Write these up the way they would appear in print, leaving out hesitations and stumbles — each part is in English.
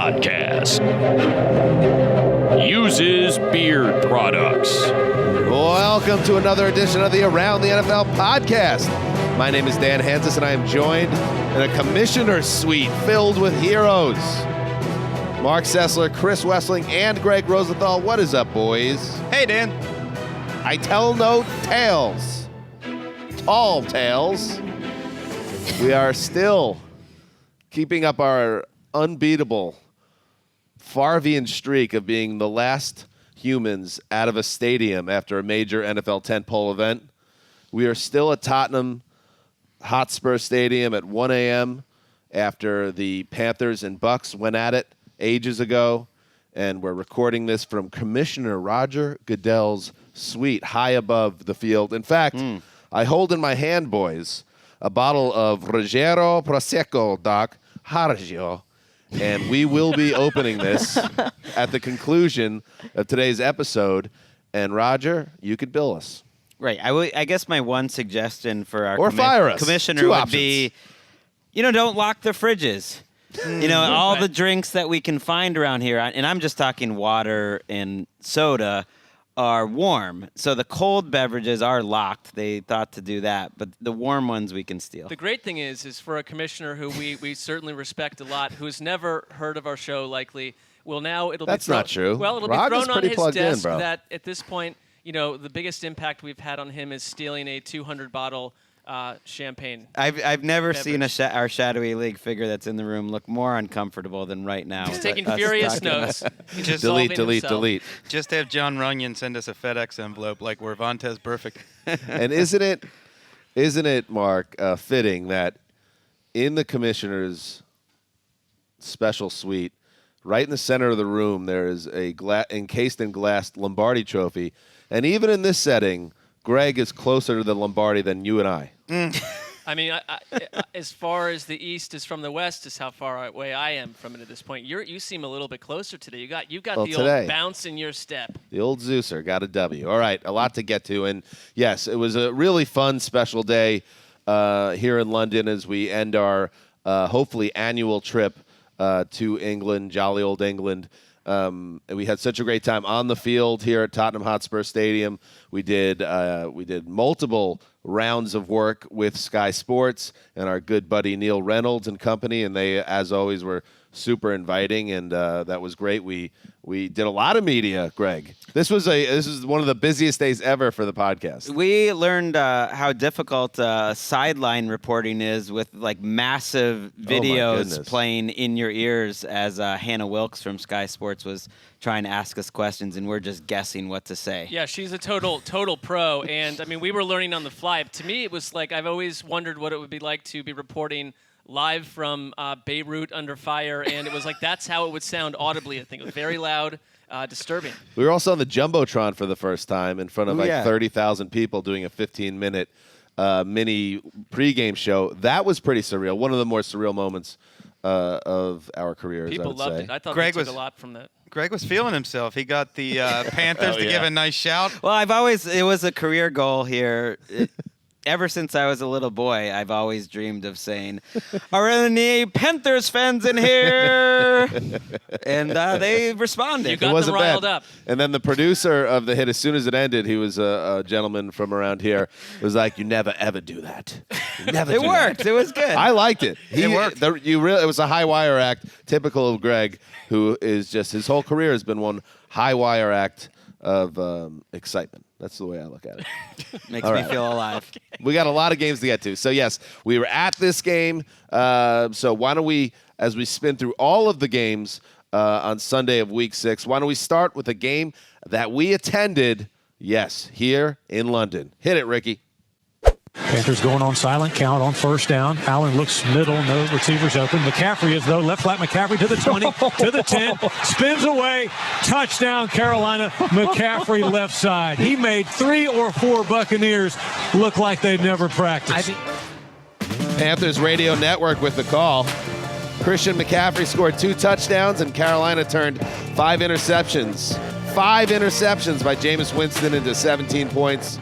podcast. Uses beard products. Welcome to another edition of the Around the NFL podcast. My name is Dan Hansis, and I am joined in a commissioner's suite filled with heroes. Mark Sessler, Chris Wessling, and Greg Rosenthal. What is up, boys? Hey, Dan. I tell no tales. Tall tales. We are still keeping up our unbeatable Favrean streak of being the last humans out of a stadium after a major NFL tentpole event. We are still at Tottenham Hotspur Stadium at 1 a.m. after the Panthers and Bucks went at it ages ago, and we're recording this from Commissioner Roger Goodell's suite high above the field. In fact, I hold in my hand, boys, a bottle of Ruggiero Prosecco Doc Hargio, and we will be opening this at the conclusion of today's episode. And Roger, you could bill us. Right. I guess my one suggestion for our fire us. commissioner Two would options. be, don't lock the fridges. All the drinks that we can find around here, and I'm just talking water and soda, are warm. So the cold beverages are locked. They thought to do that, but the warm ones we can steal. The great thing is for a commissioner who we certainly respect a lot, who's never heard of our show likely, well, now it'll That's be thrown, not true. Well, it'll Rod be is thrown on pretty his plugged in, desk bro. that at this point, the biggest impact we've had on him is stealing a 200-bottle champagne. I've never beverage. seen our shadowy league figure that's in the room look more uncomfortable than right now. He's taking Us furious talking about- notes. He's Just solving delete. himself. Just have John Runyon send us a FedEx envelope like we're Vontez Perfect. And isn't it, Mark, fitting that in the commissioner's special suite, right in the center of the room, there is a encased in glass Lombardi trophy, and even in this setting, Greg is closer to the Lombardi than you and I. I mean, I, as far as the East is from the West is how far away I am from it at this point. You seem a little bit closer today. You got Well, the today. old bounce in your step. The old Zeuser got a W. All right, a lot to get to. And, yes, it was a really fun special day here in London as we end our hopefully annual trip to England, jolly old England. And we had such a great time on the field here at Tottenham Hotspur Stadium. We did multiple rounds of work with Sky Sports and our good buddy Neil Reynolds and company, and they, as always, were super inviting, and that was great. We did a lot of media, Greg. This is one of the busiest days ever for the podcast. We learned how difficult sideline reporting is with massive videos goodness. playing in your ears as Hannah Wilkes from Sky Sports was trying to ask us questions, and we're just guessing what to say. Yeah, she's a total pro, and I mean, we were learning on the fly. To me, it was like I've always wondered what it would be like to be reporting live from Beirut under fire, and it was like that's how it would sound audibly. I think it was very loud, disturbing. We were also on the Jumbotron for the first time in front of 30,000 people doing a 15-minute mini pregame show. That was pretty surreal. One of the more surreal moments of our careers. People I would loved say. it. I thought Greg they took was- a lot from that. Greg was feeling himself. He got the Panthers to give a nice shout. Well, it was a career goal here. Ever since I was a little boy, I've always dreamed of saying, "Are any Panthers fans in here?" And they responded. You got It wasn't them riled bad. up. And then the producer of the hit, as soon as it ended, he was a gentleman from around here, was like, "You never ever do that. You never It do worked. that." It was good. I liked it. It worked. It was a high wire act, typical of Greg, who is just his whole career has been one high wire act of excitement. That's the way I look at it. Makes me feel alive. We got a lot of games to get to. So, yes, we were at this game. So why don't we, as we spin through all of the games on Sunday of Week 6, why don't we start with a game that we attended, yes, here in London. Hit it, Ricky. Panthers going on silent count on first down. Allen looks middle, no receivers open. McCaffrey is though, left flat McCaffrey to the 20, to the 10, spins away, touchdown Carolina. McCaffrey left side. He made 3 or 4 Buccaneers look like they'd never practiced. Panthers Radio Network with the call. Christian McCaffrey scored 2 touchdowns, and Carolina turned 5 interceptions. 5 interceptions by Jameis Winston into 17 points.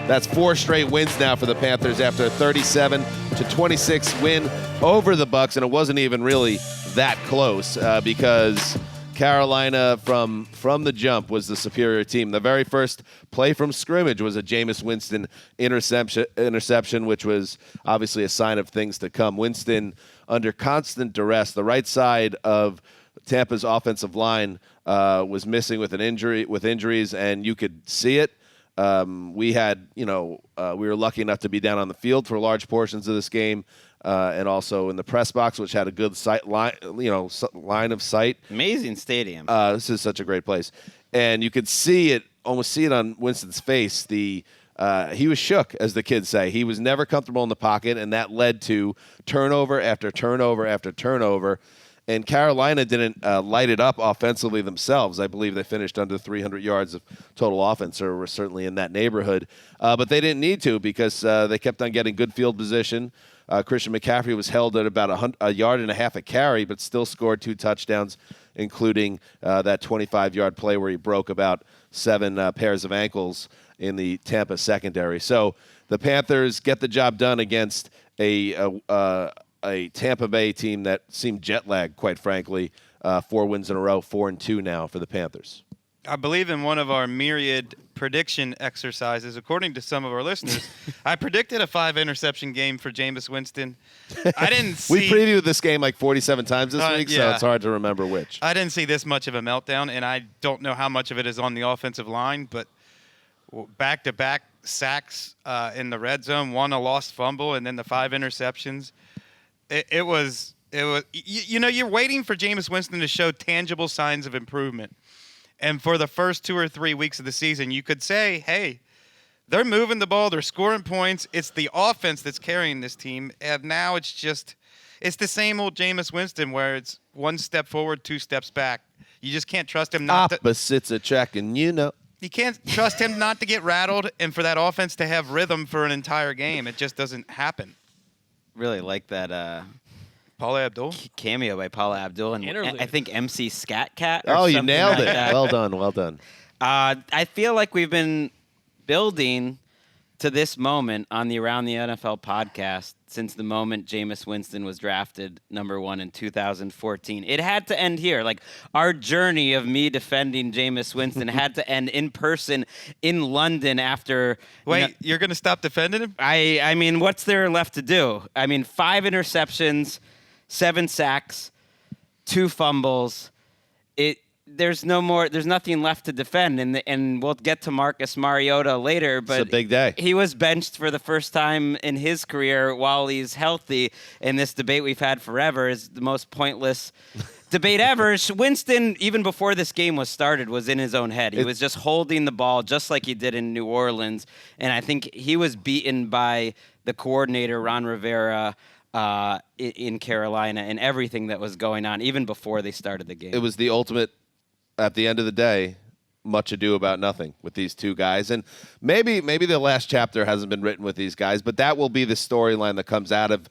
That's 4 straight wins now for the Panthers after a 37-26 win over the Bucs, and it wasn't even really that close because Carolina from the jump was the superior team. The very first play from scrimmage was a Jameis Winston interception, which was obviously a sign of things to come. Winston under constant duress. The right side of Tampa's offensive line was missing with injuries, and you could see it. We were lucky enough to be down on the field for large portions of this game, and also in the press box, which had a good line of sight. Amazing stadium. This is such a great place, and you could almost see it on Winston's face. He was shook, as the kids say. He was never comfortable in the pocket, and that led to turnover after turnover after turnover. And Carolina didn't light it up offensively themselves. I believe they finished under 300 yards of total offense, or were certainly in that neighborhood. But they didn't need to because they kept on getting good field position. Christian McCaffrey was held at about a yard and a half a carry, but still scored 2 touchdowns, including that 25-yard play where he broke about 7 pairs of ankles in the Tampa secondary. So the Panthers get the job done against a Tampa Bay team that seemed jet-lagged, quite frankly. 4 wins in a row, 4-2 now for the Panthers. I believe in one of our myriad prediction exercises, according to some of our listeners, I predicted a 5-interception game for Jameis Winston. I didn't see... We previewed this game like 47 times this week, so it's hard to remember which. I didn't see this much of a meltdown, and I don't know how much of it is on the offensive line, but back-to-back sacks in the red zone, 1 a lost fumble, and then the 5 interceptions. It was you're waiting for Jameis Winston to show tangible signs of improvement. And for the first 2 or 3 weeks of the season, you could say, hey, they're moving the ball, they're scoring points. It's the offense that's carrying this team. And now it's the same old Jameis Winston where it's 1 step forward, 2 steps back. You just can't trust him not to. Opposites attracting, You can't trust him not to get rattled and for that offense to have rhythm for an entire game. It just doesn't happen. Really like that Paula Abdul cameo by Paula Abdul and Interlude. I think MC Scat Cat. Oh, you nailed it. That. Well done. I feel like we've been building to this moment on the Around the NFL podcast since the moment Jameis Winston was drafted number 1 in 2014. It had to end here. Like, our journey of me defending Jameis Winston had to end in person in London after... Wait, you're going to stop defending him? I mean, what's there left to do? I mean, 5 interceptions, 7 sacks, 2 fumbles. There's nothing left to defend, and we'll get to Marcus Mariota later, but it's a big day. He was benched for the first time in his career while he's healthy, and this debate we've had forever is the most pointless debate ever. Winston, even before this game was started, was in his own head. He was just holding the ball just like he did in New Orleans, and I think he was beaten by the coordinator, Ron Rivera, in Carolina, and everything that was going on, even before they started the game. It was the ultimate... At the end of the day, much ado about nothing with these 2 guys. And maybe the last chapter hasn't been written with these guys, but that will be the storyline that comes out of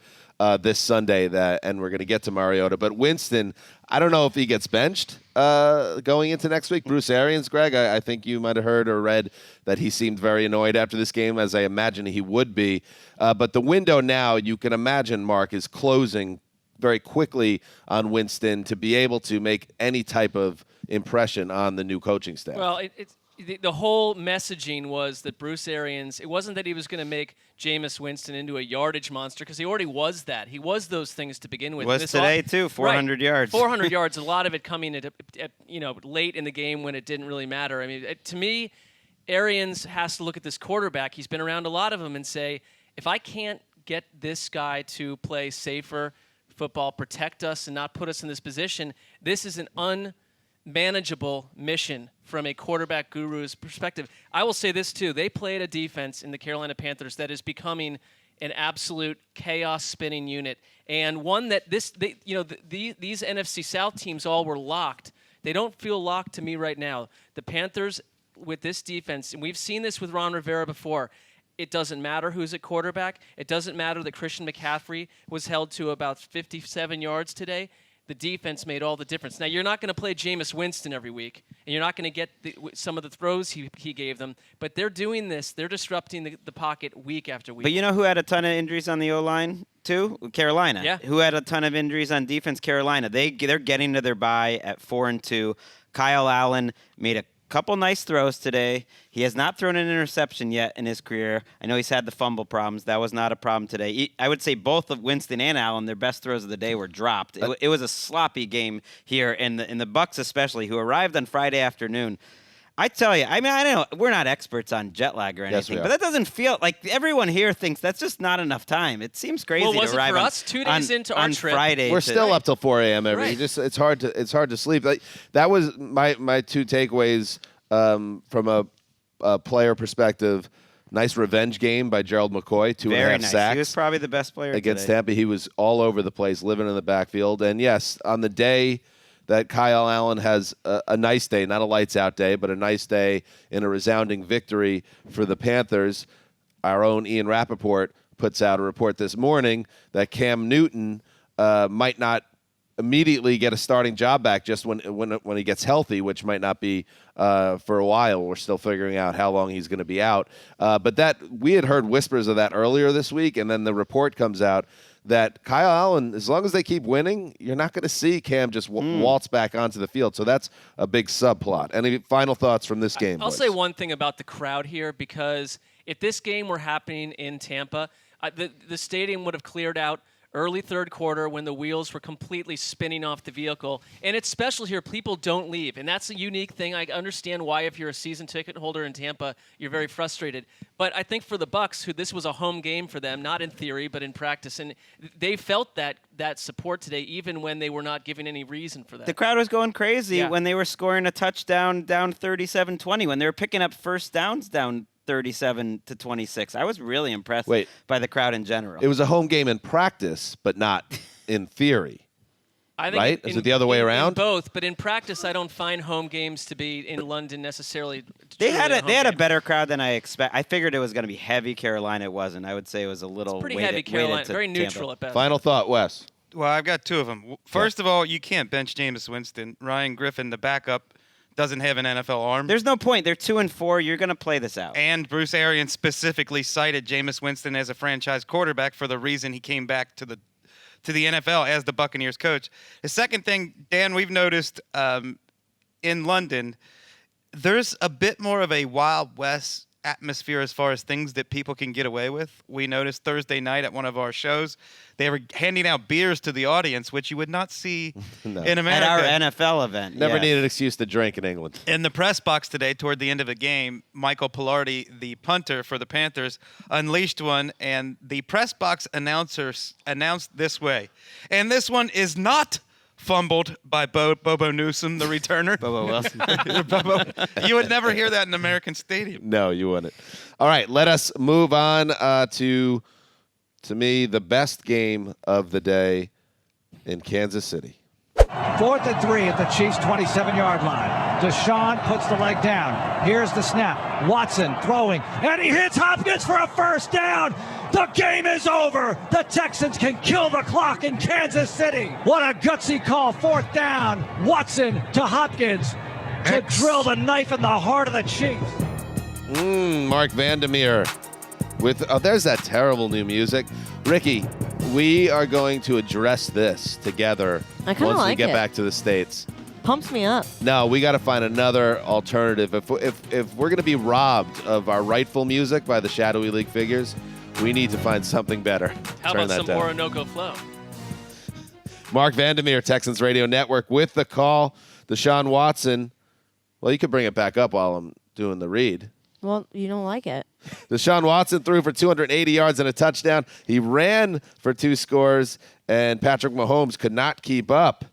this Sunday, and we're going to get to Mariota. But Winston, I don't know if he gets benched going into next week. Bruce Arians, Greg, I think you might have heard or read that he seemed very annoyed after this game, as I imagine he would be. But the window now, you can imagine, Mark, is closing very quickly on Winston to be able to make any type of impression on the new coaching staff. Well, the whole messaging was that Bruce Arians, it wasn't that he was going to make Jameis Winston into a yardage monster, because he already was that. He was those things to begin with. Was today, too, 400 yards. 400 yards, a lot of it coming at late in the game when it didn't really matter. I mean, to me, Arians has to look at this quarterback. He's been around a lot of them and say, if I can't get this guy to play safer football, protect us, and not put us in this position, this is an unmanageable mission from a quarterback guru's perspective. I will say this too: they played a defense in the Carolina Panthers that is becoming an absolute chaos spinning unit, and one that these NFC South teams all were locked. They don't feel locked to me right now. The Panthers with this defense, and we've seen this with Ron Rivera before. It doesn't matter who's at quarterback. It doesn't matter that Christian McCaffrey was held to about 57 yards today. the defense made all the difference. Now, you're not going to play Jameis Winston every week, and you're not going to get some of the throws he gave them, but they're doing this. They're disrupting the pocket week after week. But you know who had a ton of injuries on the O-line, too? Carolina. Yeah. Who had a ton of injuries on defense? Carolina. They're getting to their bye at 4-2. Kyle Allen made a couple nice throws today. He has not thrown an interception yet in his career. I know he's had the fumble problems. That was not a problem today. I would say both of Winston and Allen, their best throws of the day were dropped. It was a sloppy game here, and the Bucs especially, who arrived on Friday afternoon. I tell you, I mean, I know we're not experts on jet lag or anything, but that doesn't feel like everyone here thinks that's just not enough time. It seems crazy was to it arrive for us 2 days into our trip? Friday. We're still up till 4 a.m. Right. It's hard to sleep. Like, that was my two takeaways from a player perspective. Nice revenge game by Gerald McCoy, 2.5 Very nice. sacks. He was probably the best player against today. Tampa. He was all over the place, living in the backfield. And yes, on the day that Kyle Allen has a nice day, not a lights-out day, but a nice day in a resounding victory for the Panthers, our own Ian Rappaport puts out a report this morning that Cam Newton might not immediately get a starting job back just when he gets healthy, which might not be for a while. We're still figuring out how long he's going to be out. But that we had heard whispers of that earlier this week, and then the report comes out that Kyle Allen, as long as they keep winning, you're not going to see Cam just waltz back onto the field. So that's a big subplot. Any final thoughts from this game? I'll boys? say one thing about the crowd here, because if this game were happening in Tampa, the stadium would have cleared out early third quarter when the wheels were completely spinning off the vehicle. And it's special here. People don't leave. And that's a unique thing. I understand why, if you're a season ticket holder in Tampa, you're very frustrated. But I think for the Bucs, who this was a home game for them, not in theory, but in practice, and they felt that support today, even when they were not giving any reason for that. The crowd was going crazy when they were scoring a touchdown down 37-20, when they were picking up first downs down 37-26. I was really impressed by the crowd in general. It was a home game in practice, but not in theory. I think right? Is it the other way around? In both, but in practice, I don't find home games to be in London necessarily. They had a better crowd than I expect. I figured it was going to be heavy. Carolina, it wasn't. I would say it was a little pretty heavy. Carolina, very neutral at best. Final thought, Wes. Well, I've got two of them. First of all, you can't bench Jameis Winston. Ryan Griffin, the backup, doesn't have an NFL arm. There's no point. They're 2-4. You're going to play this out. And Bruce Arians specifically cited Jameis Winston as a franchise quarterback for the reason he came back to the NFL as the Buccaneers coach. The second thing, Dan, we've noticed in London, there's a bit more of a Wild West atmosphere as far as things that people can get away with. We noticed Thursday night at one of our shows, they were handing out beers to the audience, which you would not see in America. At our NFL event. Never need an excuse to drink in England. In the press box today, toward the end of the game, Michael Pilardi, the punter for the Panthers, unleashed one, and the press box announcers announced this way. And this one is not fumbled by Bobo Newsom, the returner. Bobo Wilson. You would never hear that in an American stadium. No, you wouldn't. All right, let us move on to me, the best game of the day in Kansas City. 4th and 3 at the Chiefs' 27-yard line. Deshaun puts the leg down. Here's the snap. Watson throwing, and he hits Hopkins for a first down. The game is over. The Texans can kill the clock in Kansas City. What a gutsy call. 4th down. Watson to Hopkins to drill the knife in the heart of the Chiefs. Mark Vandermeer with there's that terrible new music. Ricky, we are going to address this together once we get back to the States. Pumps me up. No, we got to find another alternative. If we're going to be robbed of our rightful music by the shadowy league figures, we need to find something better. How Turn about that some down. Orinoco Flow? Mark Vandermeer, Texans Radio Network, with the call. Deshaun Watson. Well, you could bring it back up while I'm doing the read. Well, you don't like it. Deshaun Watson threw for 280 yards and a touchdown. He ran for 2 scores, and Patrick Mahomes could not keep up.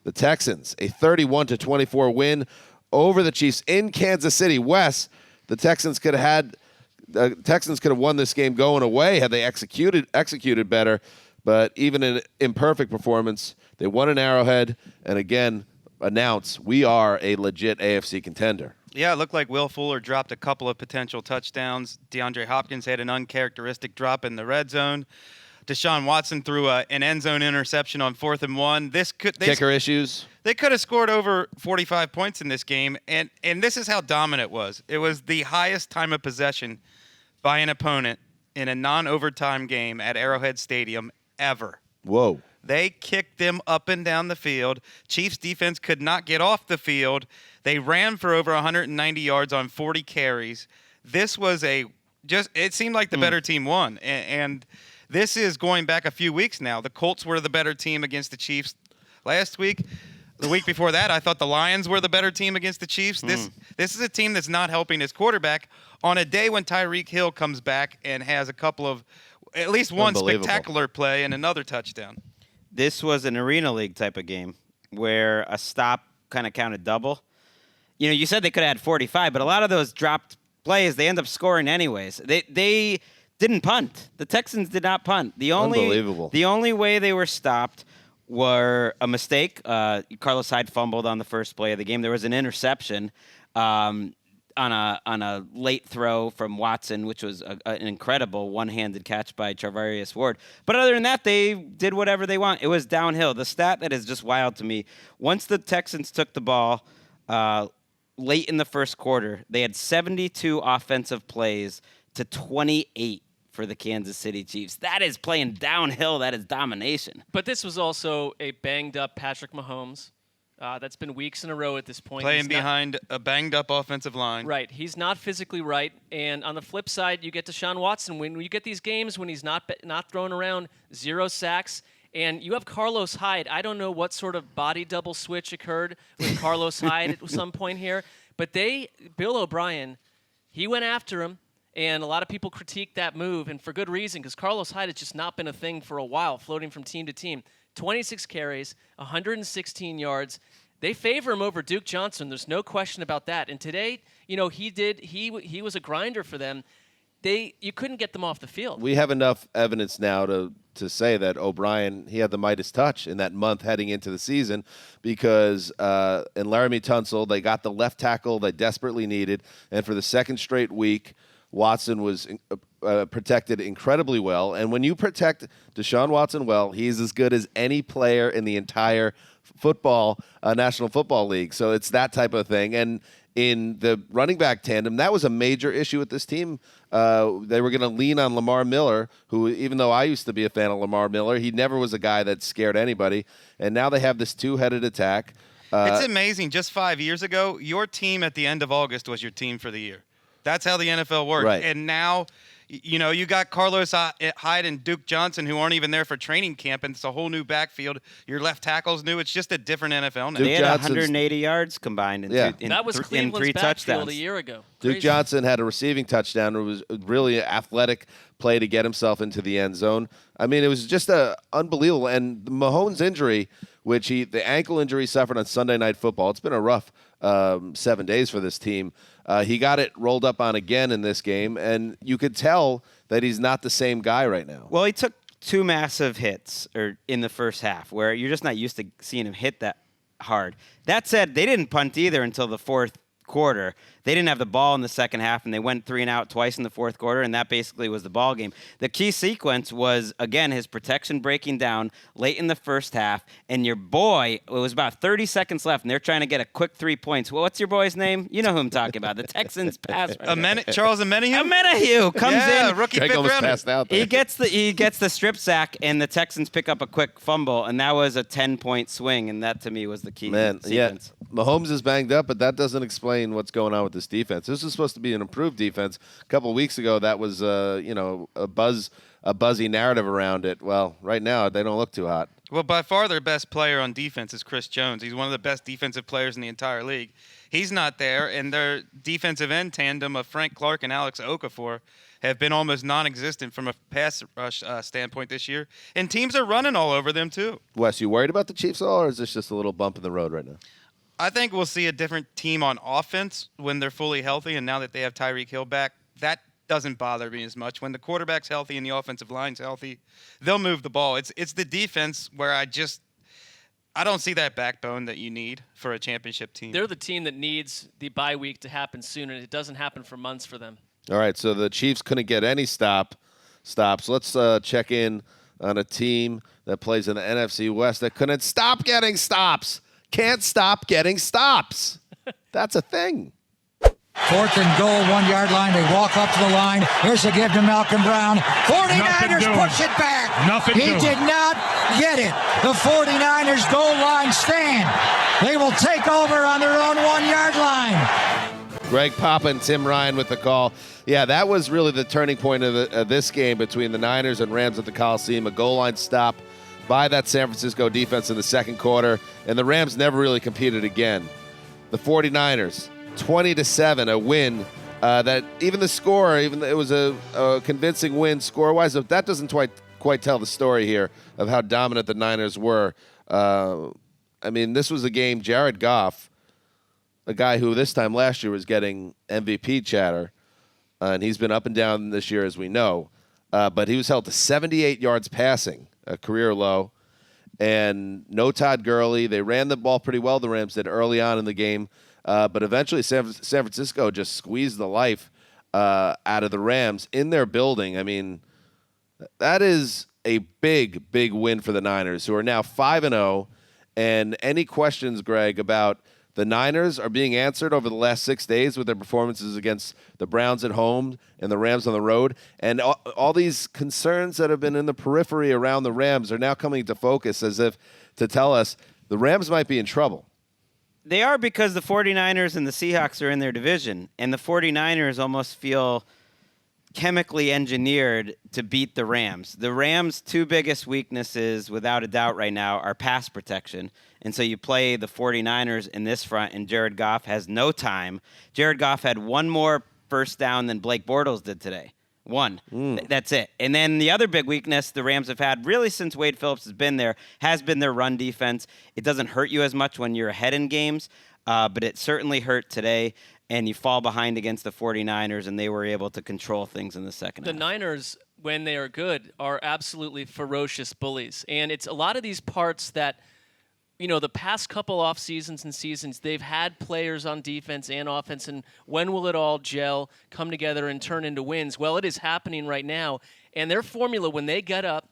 The Texans, a 31-24 win over the Chiefs in Kansas City. Wes, the Texans could have won this game going away had they executed better. But even in an imperfect performance, they won in Arrowhead, and again announce we are a legit AFC contender. Yeah, it looked like Will Fuller dropped a couple of potential touchdowns. DeAndre Hopkins had an uncharacteristic drop in the red zone. Deshaun Watson threw an end zone interception on 4th and 1. Kicker issues. They could have scored over 45 points in this game, and this is how dominant it was. It was the highest time of possession by an opponent in a non-overtime game at Arrowhead Stadium ever. Whoa. They kicked them up and down the field. Chiefs defense could not get off the field. They ran for over 190 yards on 40 carries. This was it seemed like the better team won. And this is going back a few weeks now. The Colts were the better team against the Chiefs last week. The week before that, I thought the Lions were the better team against the Chiefs. This is a team that's not helping his quarterback on a day when Tyreek Hill comes back and has a couple of, at least one spectacular play and another touchdown. This was an Arena League type of game where a stop kind of counted double. You know, you said they could have had 45, but a lot of those dropped plays, they end up scoring anyways. They didn't punt. The Texans did not punt. Unbelievable. The only way they were stopped were a mistake. Carlos Hyde fumbled on the first play of the game. There was an interception on a late throw from Watson, which was an incredible one-handed catch by Charvarius Ward. But other than that, they did whatever they want. It was downhill. The stat that is just wild to me, once the Texans took the ball late in the first quarter, they had 72 offensive plays to 28 for the Kansas City Chiefs. That is playing downhill. That is domination. But this was also a banged-up Patrick Mahomes. That's been weeks in a row at this point. Playing behind a banged-up offensive line. Right. He's not physically right. And on the flip side, you get Deshaun Watson. When you get these games when he's not thrown around, 0 sacks, and you have Carlos Hyde. I don't know what sort of body double switch occurred with Carlos Hyde at some point here. But Bill O'Brien, he went after him. And a lot of people critique that move, and for good reason, because Carlos Hyde has just not been a thing for a while, floating from team to team. 26 carries, 116 yards. They favor him over Duke Johnson. There's no question about that. And today, you know, he was a grinder for them. You couldn't get them off the field. We have enough evidence now to say that O'Brien, he had the Midas touch in that month heading into the season because in Laramie Tunsil, they got the left tackle they desperately needed. And for the second straight week, Watson was protected incredibly well. And when you protect Deshaun Watson well, he's as good as any player in the entire National Football League. So it's that type of thing. And in the running back tandem, that was a major issue with this team. They were going to lean on Lamar Miller, who, even though I used to be a fan of Lamar Miller, he never was a guy that scared anybody. And now they have this two-headed attack. It's amazing. Just 5 years ago, your team at the end of August was your team for the year. That's how the NFL works. Right. And now, you know, you got Carlos Hyde and Duke Johnson who aren't even there for training camp, and it's a whole new backfield. Your left tackle's new. It's just a different NFL now. They had 180 yards combined in that was Cleveland's three backfield touchdowns a year ago. Duke Crazy. Johnson had a receiving touchdown. It was really an athletic play to get himself into the end zone. I mean, it was just unbelievable. And the Mahomes injury, which the ankle injury suffered on Sunday Night Football, it's been a rough 7 days for this team. He got it rolled up on again in this game, and you could tell that he's not the same guy right now. Well, he took 2 massive hits in the first half where you're just not used to seeing him hit that hard. That said, they didn't punt either until the fourth quarter. They didn't have the ball in the second half, and they went 3 and out twice in the fourth quarter, and that basically was the ball game. The key sequence was, again, his protection breaking down late in the first half, and your boy, it was about 30 seconds left, and they're trying to get a quick 3 points. Well, what's your boy's name? You know who I'm talking about. The Texans pass. Charles Omenihu? Omenihu comes in. Rookie Greg fifth almost rounder. passed out there. He gets the strip sack, and the Texans pick up a quick fumble, and that was a 10-point swing, and that to me was the key sequence. Yeah, Mahomes is banged up, but that doesn't explain what's going on with this defense. This is supposed to be an improved defense. A couple of weeks ago, that was a buzzy narrative around it. Well, right now they don't look too hot. Well, by far their best player on defense is Chris Jones. He's one of the best defensive players in the entire league. He's not there, and their defensive end tandem of Frank Clark and Alex Okafor have been almost non-existent from a pass rush standpoint this year. And teams are running all over them, too. Wes, you worried about the Chiefs at all, or is this just a little bump in the road right now? I think we'll see a different team on offense when they're fully healthy, and now that they have Tyreek Hill back, that doesn't bother me as much. When the quarterback's healthy and the offensive line's healthy, they'll move the ball. It's the defense where I don't see that backbone that you need for a championship team. They're the team that needs the bye week to happen soon, and it doesn't happen for months for them. All right, so the Chiefs couldn't get any stops. Let's check in on a team that plays in the NFC West that couldn't stop getting stops. Can't stop getting stops. That's a thing. 4th and goal, 1 yard line. They walk up to the line. Here's a give to Malcolm Brown. 49ers push it back. He did not get it. The 49ers goal line stand. They will take over on their own 1 yard line. Greg Papa and Tim Ryan with the call. Yeah, that was really the turning point of this game between the Niners and Rams at the Coliseum. A goal line stop by that San Francisco defense in the second quarter, and the Rams never really competed again. The 49ers, 20-7, a win that even the score, even it was a convincing win score-wise. That doesn't quite tell the story here of how dominant the Niners were. I mean, this was a game, Jared Goff, a guy who this time last year was getting MVP chatter, and he's been up and down this year, as we know. But he was held to 78 yards passing, a career low, and no Todd Gurley. They ran the ball pretty well, the Rams did, early on in the game. But eventually San Francisco just squeezed the life out of the Rams in their building. I mean, that is a big, big win for the Niners, who are now 5-0. And any questions, Greg, about the Niners are being answered over the last 6 days with their performances against the Browns at home and the Rams on the road. And all these concerns that have been in the periphery around the Rams are now coming to focus as if to tell us the Rams might be in trouble. They are, because the 49ers and the Seahawks are in their division, and the 49ers almost feel chemically engineered to beat the Rams. The Rams' two biggest weaknesses, without a doubt right now, are pass protection. And so you play the 49ers in this front, and Jared Goff has no time. Jared Goff had one more first down than Blake Bortles did today. One. That's it. And then the other big weakness the Rams have had, really since Wade Phillips has been there, has been their run defense. It doesn't hurt you as much when you're ahead in games, but it certainly hurt today. And you fall behind against the 49ers, and they were able to control things in the second half. The Niners, when they are good, are absolutely ferocious bullies. And it's a lot of these parts that, you know, the past couple off seasons and seasons, they've had players on defense and offense, and when will it all gel, come together, and turn into wins? Well, it is happening right now. And their formula, when they get up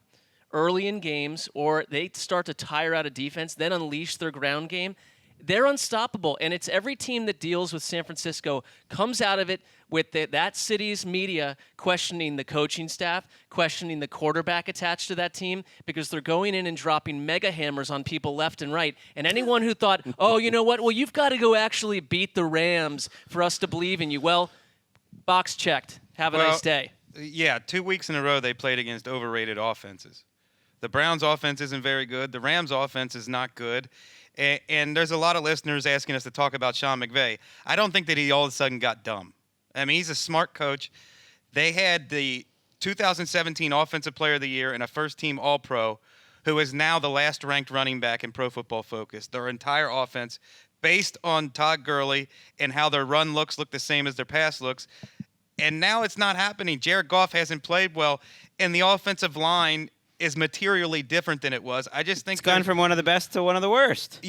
early in games or they start to tire out a defense, then unleash their ground game, they're unstoppable. And it's every team that deals with San Francisco comes out of it with that city's media questioning the coaching staff, questioning the quarterback attached to that team, because they're going in and dropping mega hammers on people left and right. And anyone who thought, oh, you know what, well, you've got to go actually beat the Rams for us to believe in you. Well, box checked. Have a nice day. Yeah, 2 weeks in a row they played against overrated offenses. The Browns' offense isn't very good. The Rams' offense is not good. And there's a lot of listeners asking us to talk about Shawn McVeigh. I don't think that he all of a sudden got dumb. I mean, he's a smart coach. They had the 2017 Offensive Player of the Year and a first-team All-Pro, who is now the last-ranked running back in Pro Football Focus. Their entire offense, based on Todd Gurley and how their run look the same as their pass looks. And now it's not happening. Jared Goff hasn't played well, and the offensive line is materially different than it was. I just think it's gone from one of the best to one of the worst.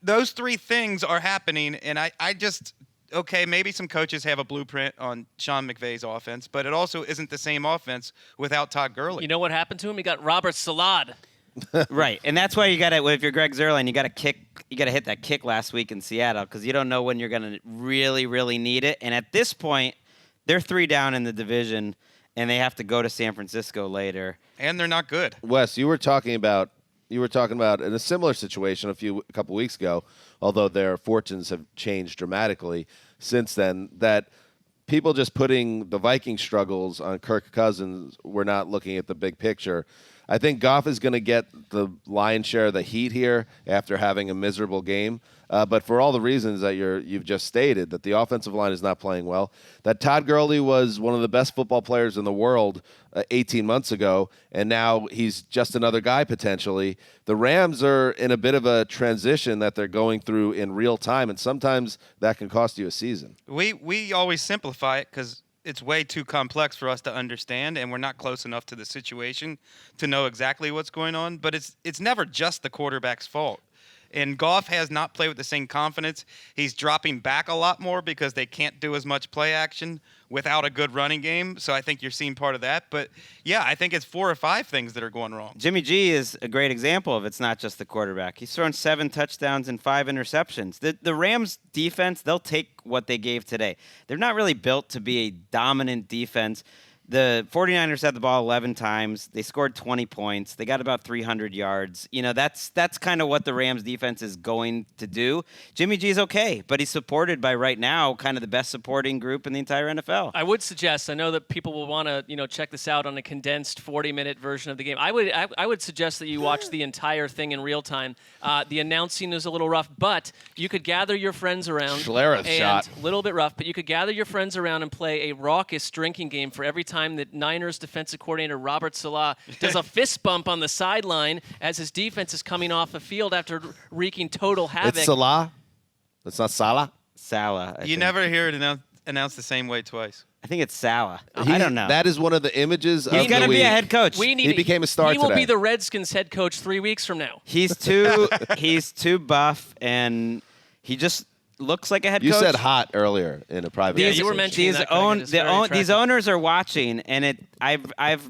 Those three things are happening, and I just, okay, maybe some coaches have a blueprint on Shawn McVay's offense, but it also isn't the same offense without Todd Gurley. You know what happened to him? He got Robert Salad. Right, and that's why you got to, if you're Greg Zuerlein, you got to hit that kick last week in Seattle, because you don't know when you're going to really, really need it. And at this point, they're 3 down in the division, and they have to go to San Francisco later. And they're not good. Wes, you were talking about in a similar situation a couple weeks ago, although their fortunes have changed dramatically since then, that people just putting the Viking struggles on Kirk Cousins were not looking at the big picture. I think Goff is going to get the lion's share of the heat here after having a miserable game. But for all the reasons that you've just stated, that the offensive line is not playing well, that Todd Gurley was one of the best football players in the world 18 months ago, and now he's just another guy potentially. The Rams are in a bit of a transition that they're going through in real time, and sometimes that can cost you a season. We always simplify it because it's way too complex for us to understand, and we're not close enough to the situation to know exactly what's going on. But it's never just the quarterback's fault. And Goff has not played with the same confidence. He's dropping back a lot more because they can't do as much play action without a good running game. So I think you're seeing part of that. But, yeah, I think it's 4 or 5 things that are going wrong. Jimmy G is a great example of it's not just the quarterback. He's thrown 7 touchdowns and 5 interceptions. The Rams defense, they'll take what they gave today. They're not really built to be a dominant defense. The 49ers had the ball 11 times. They scored 20 points. They got about 300 yards. That's kind of what the Rams defense is going to do. Jimmy G's okay, but he's supported by right now kind of the best supporting group in the entire NFL. I would suggest, I know that people will want to, check this out on a condensed 40-minute version of the game. I would suggest that you watch the entire thing in real time. The announcing is a little rough, but you could gather your friends around. Schlereth shot. A little bit rough, but you could gather your friends around and play a raucous drinking game for every time that Niners defensive coordinator Robert Saleh does a fist bump on the sideline as his defense is coming off the field after wreaking total havoc. It's Salah. It's not Salah. Salah. I You think. never hear it announced the same way twice. I think it's Salah. I don't know. That is one of the images of the He's going to week. be a head coach. He became a star He will today. be the Redskins head coach 3 weeks from now. He's too buff, and he just looks like a head You coach. said hot earlier in a private. Yeah, message. you were mentioning These that, Craig, it's very these attractive. owners are watching, and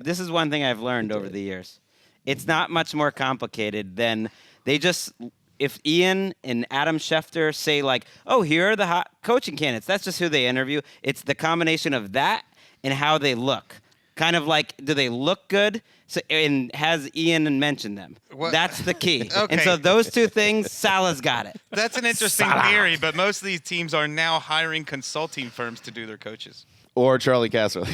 this is one thing I've learned over the years. It's not much more complicated than if Ian and Adam Schefter say like, oh, here are the hot coaching candidates. That's just who they interview. It's the combination of that and how they look. Kind of like, do they look good? So, and has Ian mentioned them? What? That's the key. Okay. And so those two things, Salah's got it. That's an interesting theory, but most of these teams are now hiring consulting firms to do their coaches. Or Charlie Casserly.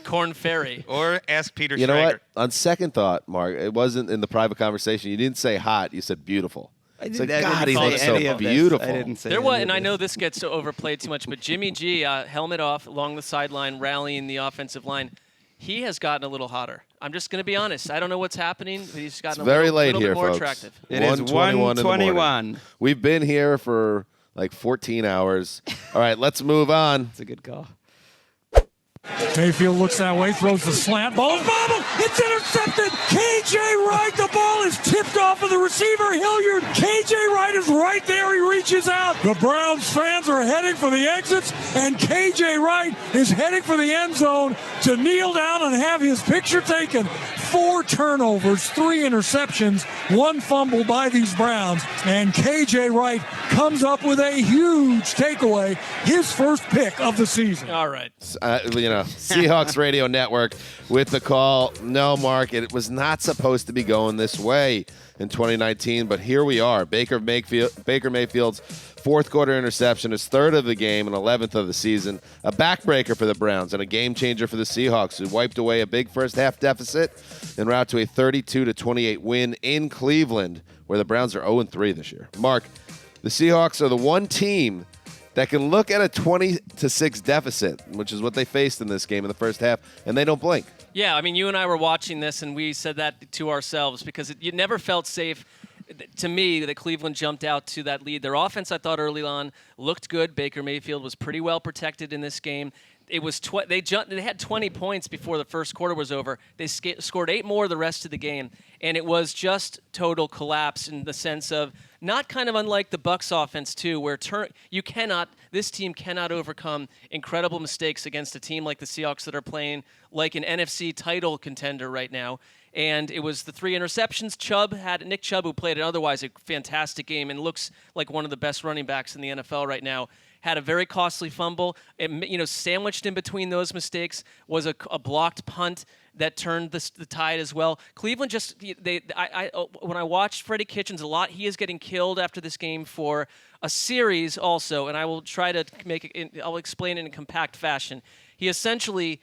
Corn Ferry. Or ask Peter You know Schrager. what? On second thought, Mark, it wasn't in the private conversation. You didn't say hot. You said beautiful. It's like, God, he say looks any so of this. beautiful. I didn't say There any was, of and I this. know this gets overplayed too much, but Jimmy G, helmet off along the sideline, rallying the offensive line. He has gotten a little hotter. I'm just going to be honest. I don't know what's happening, but he's gotten It's very a late little here, bit more folks. attractive. It is 1:21 in the morning. 1:21. We've been here for like 14 hours. All right, let's move on. It's a good call. Mayfield looks that way, throws the slant ball. Bobble! It's intercepted! KJ Wright, the ball is tipped off of the receiver, Hilliard. KJ Wright is right there. He reaches out. The Browns fans are heading for the exits, and KJ Wright is heading for the end zone to kneel down and have his picture taken. 4 turnovers, 3 interceptions, 1 fumble by these Browns, and KJ Wright comes up with a huge takeaway, his first pick of the season. All right. Seahawks Radio Network with the call. No, Mark, it was not supposed to be going this way in 2019, but here we are. Baker Mayfield's fourth quarter interception, his third of the game and 11th of the season. A backbreaker for the Browns and a game changer for the Seahawks, who wiped away a big first half deficit en route to a 32-28 win in Cleveland, where the Browns are 0-3 this year. Mark, the Seahawks are the one team that can look at a 20-6 deficit, which is what they faced in this game in the first half, and they don't blink. Yeah, I mean, you and I were watching this, and we said that to ourselves because you never felt safe. To me, that Cleveland jumped out to that lead. Their offense, I thought, early on looked good. Baker Mayfield was pretty well protected in this game. It was they had 20 points before the first quarter was over. They scored 8 more the rest of the game, and it was just total collapse in the sense of not kind of unlike the Bucs offense too, where this team cannot overcome incredible mistakes against a team like the Seahawks that are playing like an NFC title contender right now. And it was the 3 interceptions. Nick Chubb, who played otherwise a fantastic game and looks like one of the best running backs in the NFL right now, had a very costly fumble. Sandwiched in between those mistakes was a blocked punt that turned the tide as well. Cleveland when I watched Freddie Kitchens a lot, he is getting killed after this game for a series also, and I will try to I'll explain it in compact fashion. He essentially,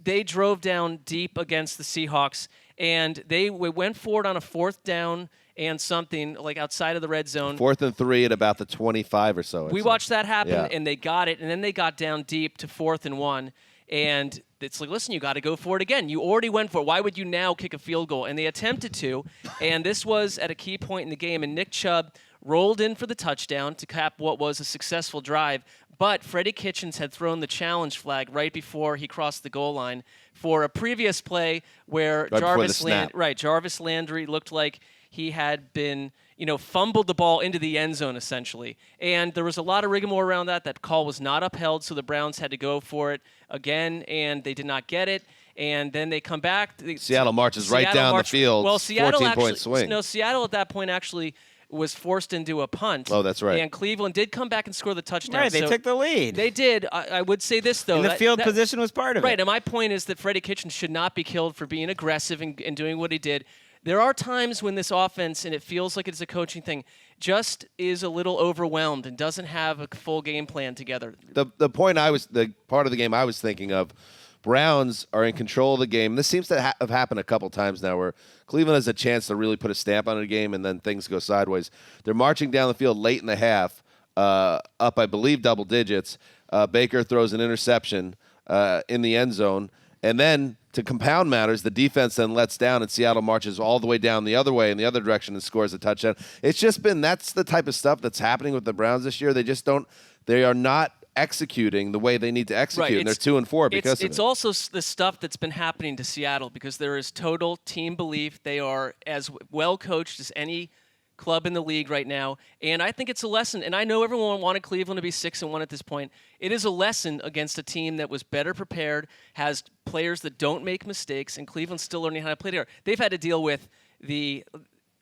they drove down deep against the Seahawks, and we went forward on a 4th down and something like outside of the red zone. 4th and 3 at about the 25 or so. We watched that happen, Yeah. and they got it, and then they got down deep to 4th and 1, and it's like, listen, you got to go for it again. You already went for it. Why would you now kick a field goal? And they attempted to, and this was at a key point in the game, and Nick Chubb rolled in for the touchdown to cap what was a successful drive, but Freddie Kitchens had thrown the challenge flag right before he crossed the goal line for a previous play where Right before the snap. Jarvis Landry looked like he had been fumbled the ball into the end zone essentially. And there was a lot of rigmarole around that. That call was not upheld, so the Browns had to go for it again, and they did not get it. And then they come back. Seattle marches right down the field. Well, Seattle 14-point swing. No, Seattle at that point actually was forced into a punt. Oh, that's right. And Cleveland did come back and score the touchdown. Right, they took the lead. They did. I would say this, though. And the field position was part of it. Right, and my point is that Freddie Kitchens should not be killed for being aggressive and doing what he did. There are times when this offense, and it feels like it's a coaching thing, just is a little overwhelmed and doesn't have a full game plan together. The part of the game I was thinking of, Browns are in control of the game. This seems to have happened a couple times now where Cleveland has a chance to really put a stamp on a game and then things go sideways. They're marching down the field late in the half, up, I believe, double digits. Baker throws an interception in the end zone. And then, to compound matters, the defense then lets down and Seattle marches all the way down the other way in the other direction and scores a touchdown. It's just that's the type of stuff that's happening with the Browns this year. They are not executing the way they need to execute, right. And they're 2-4 because of it. It's also the stuff that's been happening to Seattle because there is total team belief. They are as well coached as any club in the league right now, and I think it's a lesson. And I know everyone wanted Cleveland to be 6-1 at this point. It is a lesson against a team that was better prepared, has players that don't make mistakes, and Cleveland's still learning how to play there. They've had to deal with the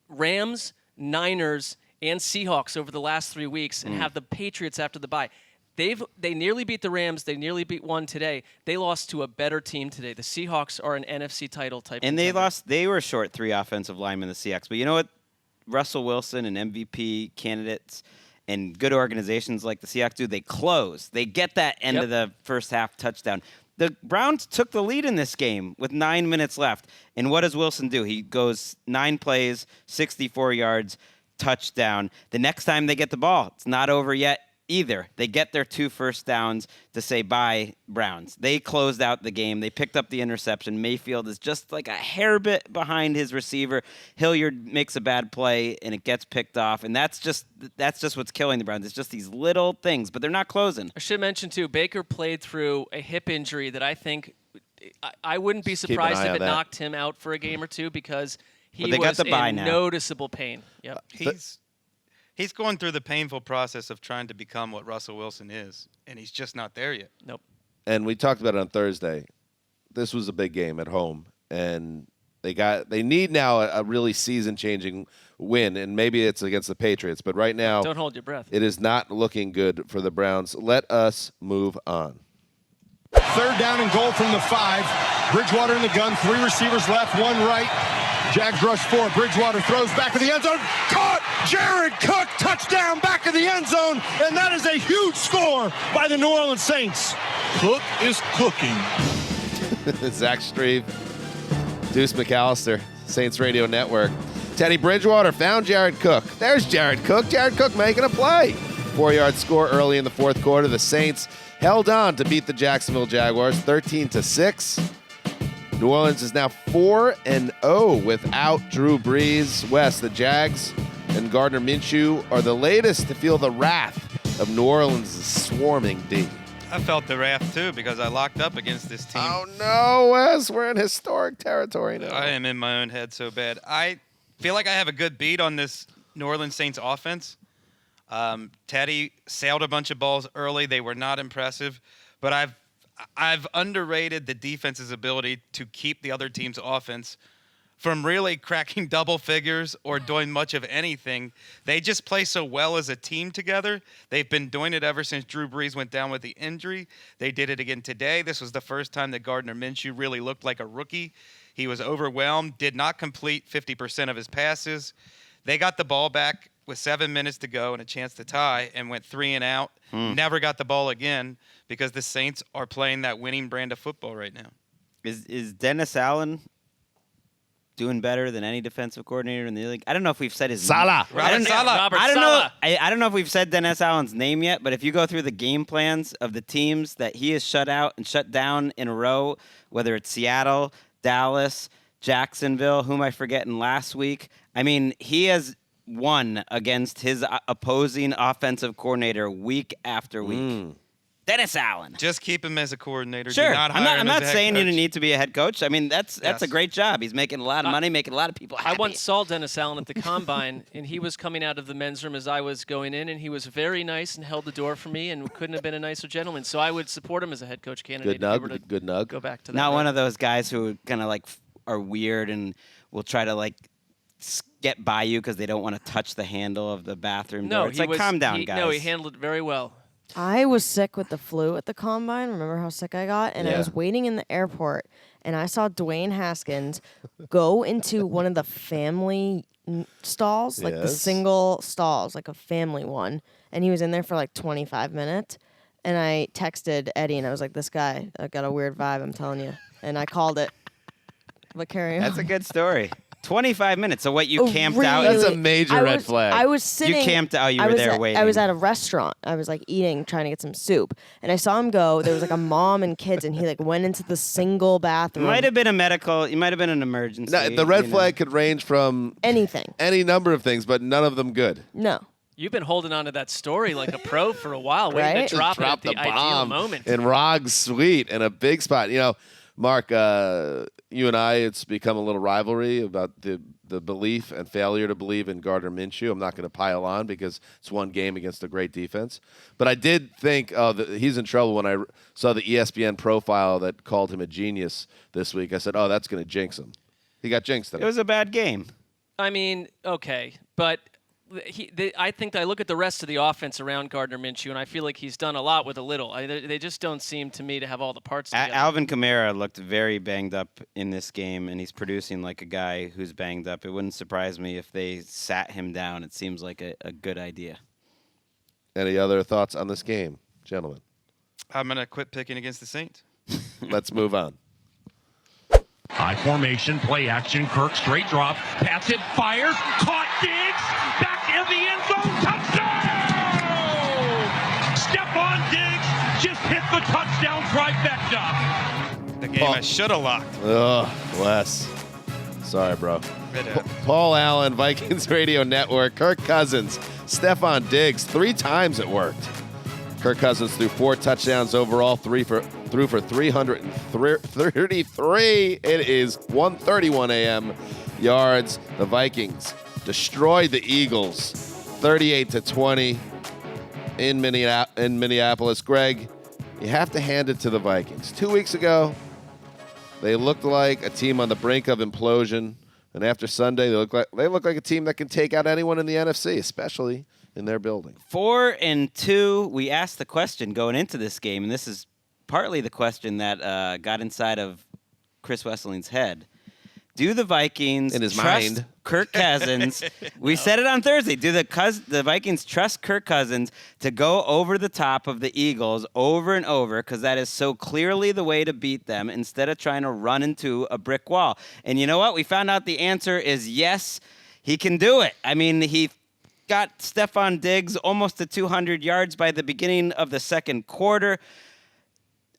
Rams, Niners, and Seahawks over the last 3 weeks, and have the Patriots after the bye. They nearly beat the Rams. They nearly beat one today. They lost to a better team today. The Seahawks are an NFC title type. And contender. They were short 3 offensive linemen, the Seahawks. But you know what? Russell Wilson and MVP candidates and good organizations like the Seahawks do, they close. They get that end of the first half touchdown. The Browns took the lead in this game with 9 minutes left. And what does Wilson do? He goes 9 plays, 64 yards, touchdown. The next time they get the ball, it's not over yet either. They get their 2 first downs to say bye, Browns. They closed out the game. They picked up the interception. Mayfield is just like a hair bit behind his receiver. Hilliard makes a bad play, and it gets picked off. And that's just what's killing the Browns. It's just these little things, but they're not closing. I should mention, too, Baker played through a hip injury that I think I wouldn't be surprised if it knocked him out for a game or two because he was in noticeable pain. Yep. He's going through the painful process of trying to become what Russell Wilson is, and he's just not there yet. Nope. And we talked about it on Thursday. This was a big game at home, and they need now a really season-changing win, and maybe it's against the Patriots. But right now, don't hold your breath. It is not looking good for the Browns. Let us move on. 3rd down and goal from the 5. Bridgewater in the gun. 3 receivers left, 1 right. Jags rush 4. Bridgewater throws back of the end zone. Caught! Jared Cook, touchdown back of the end zone. And that is a huge score by the New Orleans Saints. Cook is cooking. Zach Streve, Deuce McAllister, Saints Radio Network. Teddy Bridgewater found Jared Cook. There's Jared Cook. Jared Cook making a play. 4-yard score early in the 4th quarter. The Saints held on to beat the Jacksonville Jaguars 13-6. New Orleans is now 4-0 without Drew Brees. West, the Jags and Gardner Minshew are the latest to feel the wrath of New Orleans' swarming D. I felt the wrath, too, because I locked up against this team. Oh, no, Wes. We're in historic territory now. I am in my own head so bad. I feel like I have a good beat on this New Orleans Saints offense. Teddy sailed a bunch of balls early. They were not impressive. But I've underrated the defense's ability to keep the other team's offense from really cracking double figures or doing much of anything. They just play so well as a team together. They've been doing it ever since Drew Brees went down with the injury. They did it again today. This was the first time that Gardner Minshew really looked like a rookie. He was overwhelmed, did not complete 50% of his passes. They got the ball back with 7 minutes to go and a chance to tie and went 3 and out. Never got the ball again because the Saints are playing that winning brand of football right now. Is Dennis Allen doing better than any defensive coordinator in the league? I don't know if we've said his Salah. I don't Salah. I don't know if we've said Dennis Allen's name yet, but if you go through the game plans of the teams that he has shut out and shut down in a row, whether it's Seattle, Dallas, Jacksonville, whom I forgetting last week, I mean, he has won against his opposing offensive coordinator week after week. Dennis Allen. Just keep him as a coordinator. Sure. Do not hire I'm him not as a head saying you coach. need to be a head coach. I mean, that's a great job. He's making a lot of money, making a lot of people happy. I once saw Dennis Allen at the Combine, and he was coming out of the men's room as I was going in, and he was very nice and held the door for me and couldn't have been a nicer gentleman. So I would support him as a head coach candidate. Good if he were to nug. Good nug. Go back to that. Not route. one of those guys who kind of like are weird and will try to like get by you because they don't want to touch the handle of the bathroom door. It's like, calm down, guys. No, he handled it very well. I was sick with the flu at the Combine. Remember how sick I got? And I was waiting in the airport, and I saw Dwayne Haskins go into one of the family stalls, like the Yes. single stalls, like a family one. And he was in there for like 25 minutes. And I texted Eddie, and I was like, this guy, I got a weird vibe, I'm telling you. And I called it. But carry on. That's a good story. 25 minutes. So what, you Oh, camped really? out? That's a major red flag. I was sitting. camped out, you I were was there at, waiting. I was at a restaurant. I was like eating, trying to get some soup, and I saw him go. There was like a mom and kids, and he like went into the single bathroom. Might have been a medical. You might have been an emergency. No, the red you know. flag could range from Anything. any number of things, but none of them good. No. You've been holding on to that story like a pro for a while, waiting Right? to drop it at Drop the ideal bomb moment. in Rog's suite in a big spot. You know, Mark, you and I, it's become a little rivalry about the belief and failure to believe in Gardner Minshew. I'm not going to pile on because it's one game against a great defense. But I did think, he's in trouble when I saw the ESPN profile that called him a genius this week. I said, that's going to jinx him. He got jinxed. It was a bad game. I mean, okay, but I think I look at the rest of the offense around Gardner Minshew, and I feel like he's done a lot with a little. They just don't seem to me to have all the parts together. Alvin Kamara looked very banged up in this game, and he's producing like a guy who's banged up. It wouldn't surprise me if they sat him down. It seems like a good idea. Any other thoughts on this game, gentlemen? I'm going to quit picking against the Saints. Let's move on. High formation, play action, Kirk straight drop, pass it, fires, caught Diggs, back in the end zone, touchdown! Stephon Diggs just hit the touchdown trifecta. The game I should have locked. Ugh, Wes. Sorry, bro. It happened. Paul Allen, Vikings Radio Network. Kirk Cousins, Stephon Diggs. 3 times it worked. Kirk Cousins threw 4 touchdowns overall, threw for 333. It is 1:31 a.m. yards. The Vikings destroyed the Eagles 38-20 in Minneapolis. Greg, you have to hand it to the Vikings. 2 weeks ago, they looked like a team on the brink of implosion, and after Sunday, they look like a team that can take out anyone in the NFC, especially in their building. 4-2. We asked the question going into this game, and this is partly the question that got inside of Chris Wesseling's head. Do the Vikings In his trust mind. Kirk Cousins? We said it on Thursday. Do the Vikings trust Kirk Cousins to go over the top of the Eagles over and over, because that is so clearly the way to beat them, instead of trying to run into a brick wall? And you know what? We found out the answer is yes, he can do it. I mean, he got Stephon Diggs almost to 200 yards by the beginning of the second quarter.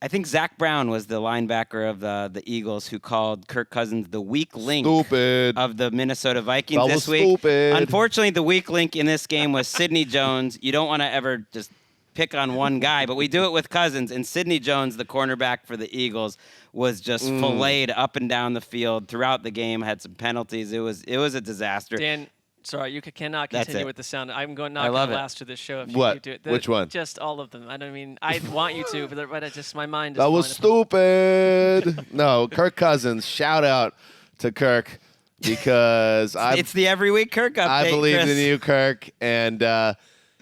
I think Zach Brown was the linebacker of the Eagles who called Kirk Cousins the weak link Stupid. of the Minnesota Vikings That was this week. stupid. Unfortunately, the weak link in this game was Sidney Jones. You don't want to ever just pick on one guy, but we do it with Cousins. And Sidney Jones, the cornerback for the Eagles, was just filleted up and down the field throughout the game, had some penalties. It was a disaster. Dan, sorry, you cannot That's continue it. with the sound. I'm not I going love to it. last to this show if What? you do it. Which one? Just all of them. I don't mean I want you to, but I just my mind is That was stupid. No, Kirk Cousins. Shout out to Kirk because It's the every week Kirk update. I believed Chris. in you, Kirk, and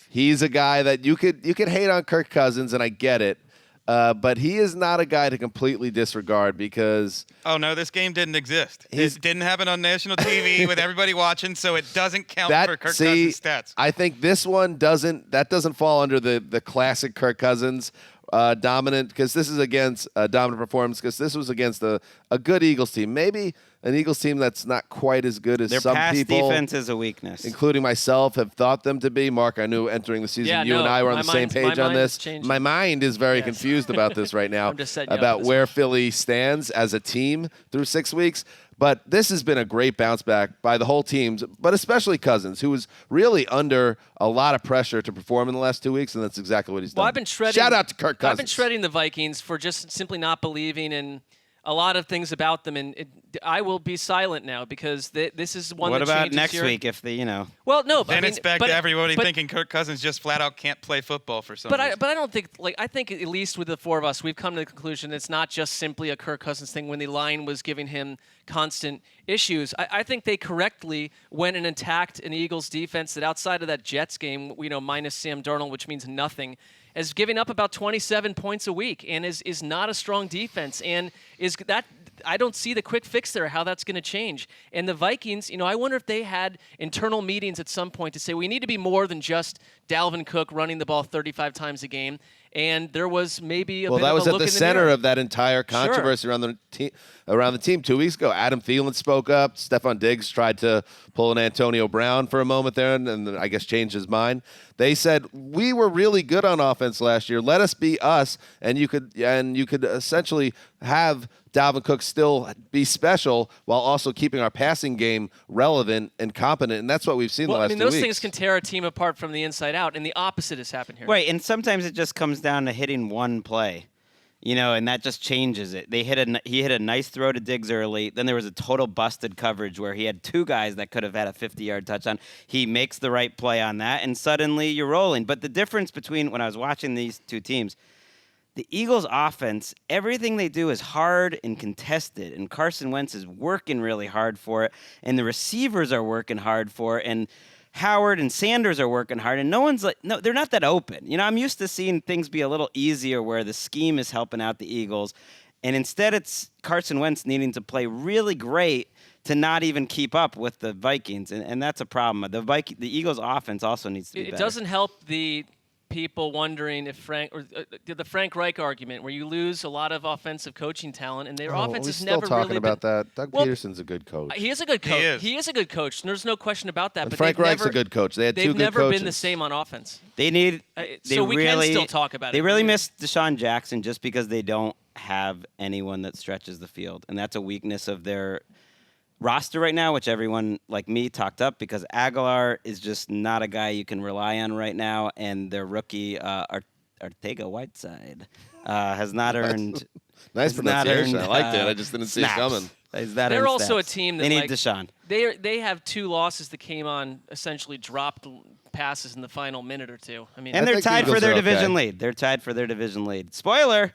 he's a guy that you could hate on Kirk Cousins, and I get it. But he is not a guy to completely disregard because Oh, no, this game didn't exist. It didn't happen on national TV with everybody watching, so it doesn't count for Kirk Cousins' stats. I think this one doesn't fall under the classic Kirk Cousins dominant, because this is against a dominant performance, because this was against a good Eagles team. Maybe an Eagles team that's not quite as good as Their some pass people, defense is a weakness. including myself, have thought them to be. Mark, I knew entering the season, Yeah, you and no, I were on my the same mind's- page my on mind this. is changing. My mind is very Yes. confused about this right now, I'm just setting you up about for this where one. Philly stands as a team through 6 weeks. But this has been a great bounce back by the whole team, but especially Cousins, who was really under a lot of pressure to perform in the last 2 weeks, and that's exactly what he's done. Well, I've been shredding. Shout out to Kirk Cousins. I've been shredding the Vikings for just simply not believing in a lot of things about them, and I will be silent now because this is one. What that about changes next your... week if the Well, no, then I mean, it's back to everybody thinking Kirk Cousins just flat out can't play football for some reason. But I don't think I think at least with the four of us, we've come to the conclusion it's not just simply a Kirk Cousins thing when the line was giving him constant issues. I think they correctly went and attacked an Eagles defense that outside of that Jets game, minus Sam Darnold, which means nothing, is giving up about 27 points a week and is not a strong defense and is that. I don't see the quick fix there, how that's going to change. And the Vikings, I wonder if they had internal meetings at some point to say we need to be more than just Dalvin Cook running the ball 35 times a game. And there was maybe a bit of a look in the mirror. Well, that was at the center of that entire controversy around the team 2 weeks ago. Adam Thielen spoke up. Stephon Diggs tried to pull an Antonio Brown for a moment there, and I guess changed his mind. They said we were really good on offense last year. Let us be us, and you could essentially have Dalvin Cook still be special while also keeping our passing game relevant and competent, and that's what we've seen the last 2 weeks. Those things can tear a team apart from the inside out, and the opposite has happened here. Right, and sometimes it just comes down to hitting one play, and that just changes it. He hit a nice throw to Diggs early. Then there was a total busted coverage where he had two guys that could have had a 50-yard touchdown. He makes the right play on that, and suddenly you're rolling. But the difference between when I was watching these two teams, the Eagles' offense, everything they do is hard and contested, and Carson Wentz is working really hard for it, and the receivers are working hard for it, and Howard and Sanders are working hard, and no, they're not that open. I'm used to seeing things be a little easier where the scheme is helping out the Eagles, and instead it's Carson Wentz needing to play really great to not even keep up with the Vikings, and that's a problem. The Eagles' offense also needs to be better. It doesn't help the people wondering if the Frank Reich argument, where you lose a lot of offensive coaching talent, and their offense is never really. We're still talking about that. Doug Peterson's a good coach. He is a good coach. He is a good coach. There's no question about that. And but Frank Reich's a good coach. They had two good coaches. They've never been the same on offense. We can still talk about it. They really miss Deshaun Jackson just because they don't have anyone that stretches the field, and that's a weakness of their roster right now, which everyone like me talked up because Aguilar is just not a guy you can rely on right now, and their rookie Ortega-Whiteside has not earned. Nice pronunciation. I liked it. I just didn't see it coming. They're also a team that they need Deshaun. They have two losses that came on essentially dropped passes in the final minute or two. And they're tied for their division lead. They're tied for their division lead. Spoiler.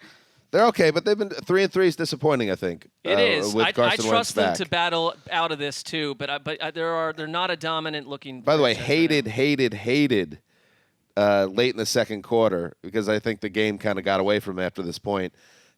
They're okay, but they've been 3-3 is disappointing. I think it is. With I trust them to battle out of this too, but they're not a dominant looking. By the way, hated late in the second quarter because I think the game kind of got away from them after this point.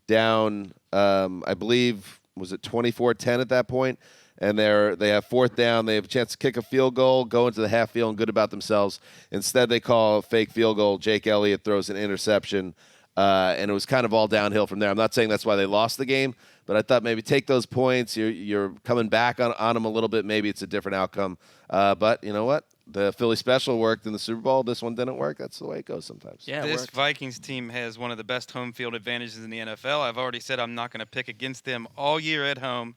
Down, I believe, was it 24-10 at that point? And they have fourth down. They have a chance to kick a field goal, go into the half feeling good about themselves. Instead, they call a fake field goal. Jake Elliott throws an interception. And it was kind of all downhill from there. I'm not saying that's why they lost the game, but I thought maybe take those points. You're coming back on them a little bit. Maybe it's a different outcome. But you know what? The Philly special worked in the Super Bowl. This one didn't work. That's the way it goes sometimes. Yeah, this Vikings team has one of the best home field advantages in the NFL. I've already said I'm not going to pick against them all year at home.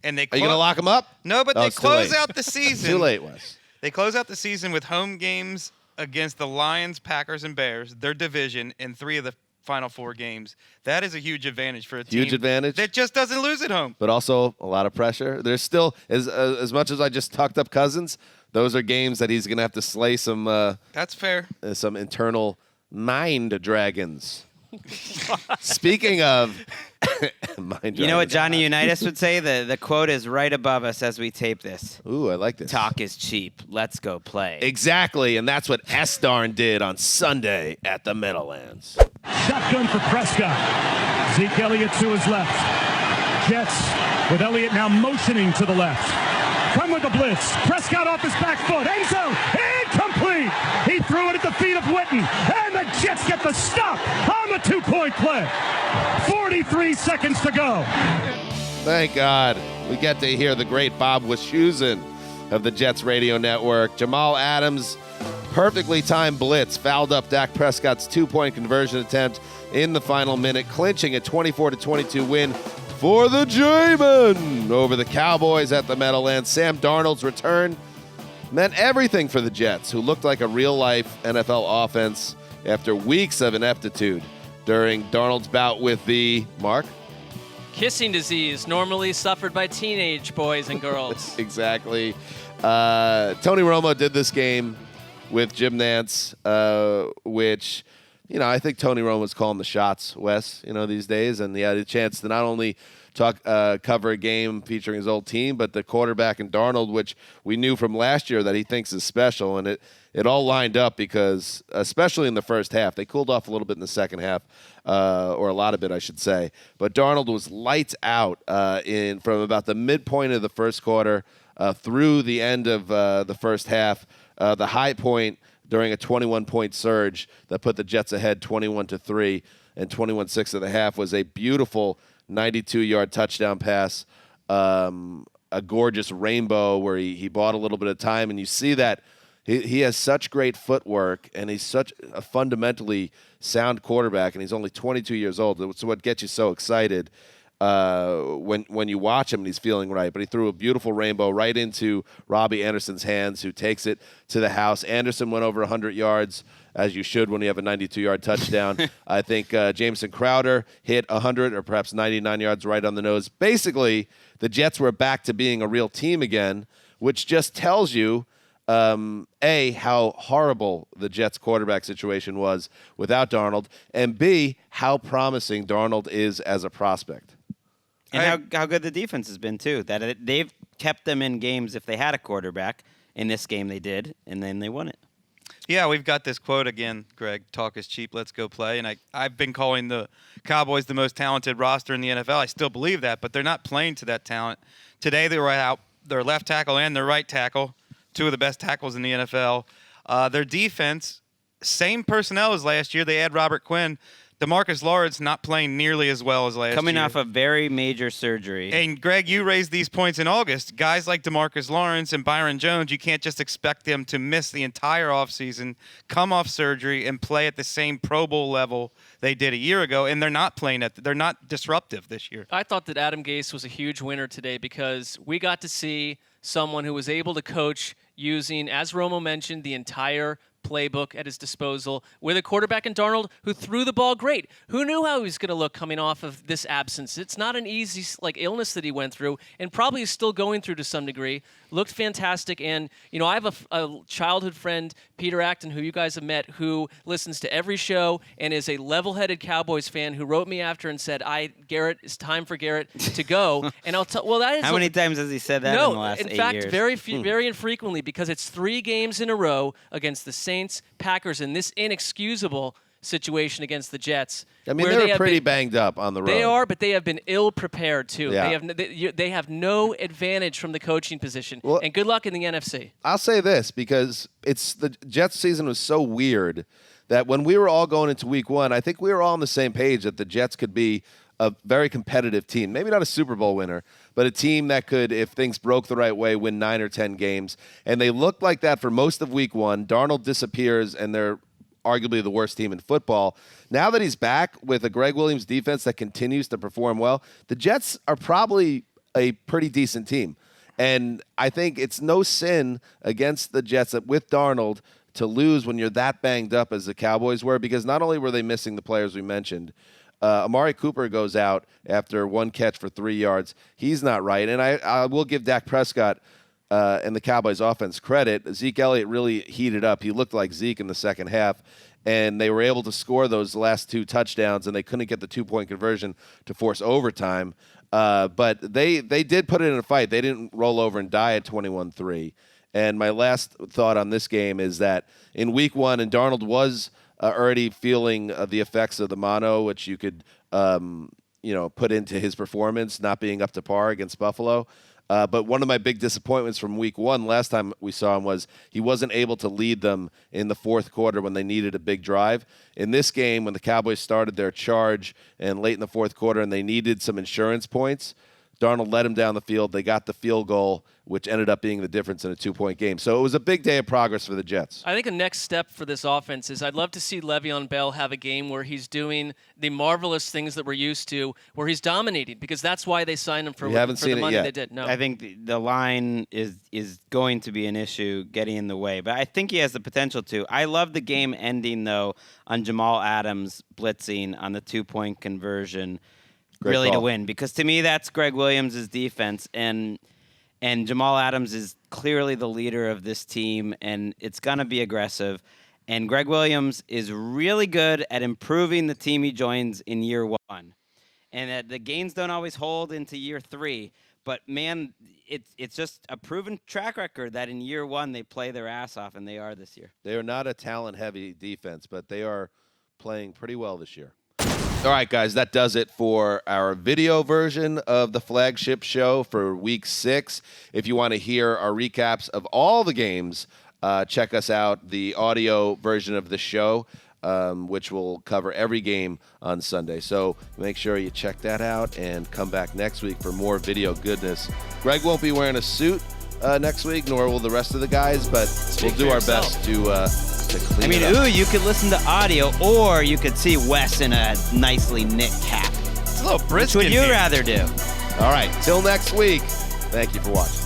And they Are you going to lock them up? No, but they close out the season. Too late, Wes. They close out the season with home games against the Lions, Packers, and Bears, their division, in 3 of the final 4 games. That is a huge advantage for a team. Huge advantage. That just doesn't lose at home. But also a lot of pressure. There's still, as much as I just talked up Cousins, those are games that he's going to have to slay some. That's fair. Some internal mind dragons. Speaking of mind dragons. You know what Johnny Unitas would say? The quote is right above us as we tape this. Ooh, I like this. Talk is cheap. Let's go play. Exactly, and that's what Esdarn did on Sunday at the Meadowlands. Shotgun for Prescott. Zeke Elliott to his left. Jets with Elliott now motioning to the left. Come with the blitz. Prescott off his back foot. End zone. Incomplete. He threw it at the feet of Witten. And the Jets get the stop on the 2-point play. 43 seconds to go. Thank God. We get to hear the great Bob Wischusen of the Jets radio network. Jamal Adams, perfectly timed blitz, fouled up Dak Prescott's 2-point conversion attempt in the final minute, clinching a 24-22 win for the J-Men over the Cowboys at the Meadowlands. Sam Darnold's return meant everything for the Jets, who looked like a real-life NFL offense after weeks of ineptitude during Darnold's bout with the, Mark? Kissing disease, normally suffered by teenage boys and girls. Exactly. Tony Romo did this game with Jim Nantz, which, I think Tony Romo's calling the shots, Wes, these days. And he had a chance to not only cover a game featuring his old team, but the quarterback and Darnold, which we knew from last year that he thinks is special. And it all lined up because, especially in the first half, they cooled off a little bit in the second half, or a lot of it, I should say. But Darnold was lights out from about the midpoint of the first quarter through the end of the first half. The high point during a 21-point surge that put the Jets ahead 21-3 and 21-6 at the half was a beautiful 92-yard touchdown pass, a gorgeous rainbow where he bought a little bit of time, and you see that he has such great footwork, and he's such a fundamentally sound quarterback, and he's only 22 years old. It's what gets you so excited when you watch him and he's feeling right. But he threw a beautiful rainbow right into Robbie Anderson's hands, who takes it to the house. Anderson went over 100 yards, as you should when you have a 92-yard touchdown. I think Jameson Crowder hit 100 or perhaps 99 yards right on the nose. Basically, the Jets were back to being a real team again, which just tells you, A, how horrible the Jets quarterback situation was without Darnold, and B, how promising Darnold is as a prospect. And how good the defense has been, too. That they've kept them in games if they had a quarterback. In this game they did, and then they won it. Yeah, we've got this quote again, Greg. Talk is cheap. Let's go play. And I've been calling the Cowboys the most talented roster in the NFL. I still believe that, but they're not playing to that talent. Today they were out their left tackle and their right tackle, two of the best tackles in the NFL. Their defense, same personnel as last year. They had Robert Quinn. DeMarcus Lawrence not playing nearly as well as last year. Coming off a very major surgery. And, Greg, you raised these points in August. Guys like DeMarcus Lawrence and Byron Jones, you can't just expect them to miss the entire offseason, come off surgery, and play at the same Pro Bowl level they did a year ago. And they're not playing they're not disruptive this year. I thought that Adam Gase was a huge winner today because we got to see someone who was able to coach using, as Romo mentioned, the entire playbook at his disposal with a quarterback in Darnold who threw the ball great. Who knew how he was going to look coming off of this absence? It's not an easy illness that he went through, and probably is still going through to some degree. Looked fantastic, and I have a childhood friend, Peter Acton, who you guys have met, who listens to every show and is a level-headed Cowboys fan, who wrote me after and said, Garrett, it's time for Garrett to go. And I'll tell. Well, that is how many times has he said that in the last 8 years? In fact, very infrequently, because it's 3 games in a row against the Saints, Packers, in this inexcusable situation against the Jets. I mean, they were pretty banged up on the road. They are, but they have been ill-prepared, too. Yeah. They have no advantage from the coaching position. Well, and good luck in the NFC. I'll say this, because the Jets season was so weird that when we were all going into week 1, I think we were all on the same page that the Jets could be a very competitive team. Maybe not a Super Bowl winner, but a team that could, if things broke the right way, win 9 or 10 games. And they looked like that for most of week 1. Darnold disappears, and they're arguably the worst team in football. Now that he's back with a Greg Williams defense that continues to perform well, the Jets are probably a pretty decent team. And I think it's no sin against the Jets that with Darnold to lose when you're that banged up as the Cowboys were, because not only were they missing the players we mentioned, Amari Cooper goes out after 1 catch for 3 yards. He's not right. And I will give Dak Prescott and the Cowboys offense credit. Zeke Elliott really heated up. He looked like Zeke in the second half, and they were able to score those last 2 touchdowns, and they couldn't get the 2-point conversion to force overtime. But they did put it in a fight. They didn't roll over and die at 21-3. And my last thought on this game is that in week 1, and Darnold was already feeling the effects of the mono, which you could put into his performance, not being up to par against Buffalo. But one of my big disappointments from week 1 last time we saw him was he wasn't able to lead them in the fourth quarter when they needed a big drive. In this game, when the Cowboys started their charge and late in the fourth quarter and they needed some insurance points, Darnold led him down the field. They got the field goal, which ended up being the difference in a 2-point game. So it was a big day of progress for the Jets. I think a next step for this offense is I'd love to see Le'Veon Bell have a game where he's doing the marvelous things that we're used to, where he's dominating, because that's why they signed him for the money they did. No. I think the line is going to be an issue getting in the way, but I think he has the potential to. I love the game ending, though, on Jamal Adams blitzing on the 2-point conversion. Really to win, because to me that's Greg Williams' defense, and Jamal Adams is clearly the leader of this team, and it's going to be aggressive. And Greg Williams is really good at improving the team he joins in year 1, and that the gains don't always hold into year 3. But man, it's just a proven track record that in year 1 they play their ass off, and they are this year. They are not a talent-heavy defense, but they are playing pretty well this year. All right, guys, that does it for our video version of the flagship show for Week 6. If you want to hear our recaps of all the games, check us out, the audio version of the show, which will cover every game on Sunday. So make sure you check that out and come back next week for more video goodness. Greg won't be wearing a suit next week, nor will the rest of the guys, but we'll do our best to clean it up. You could listen to audio, or you could see Wes in a nicely knit cap. It's a little brisk. Which would you rather do? All right, till next week. Thank you for watching.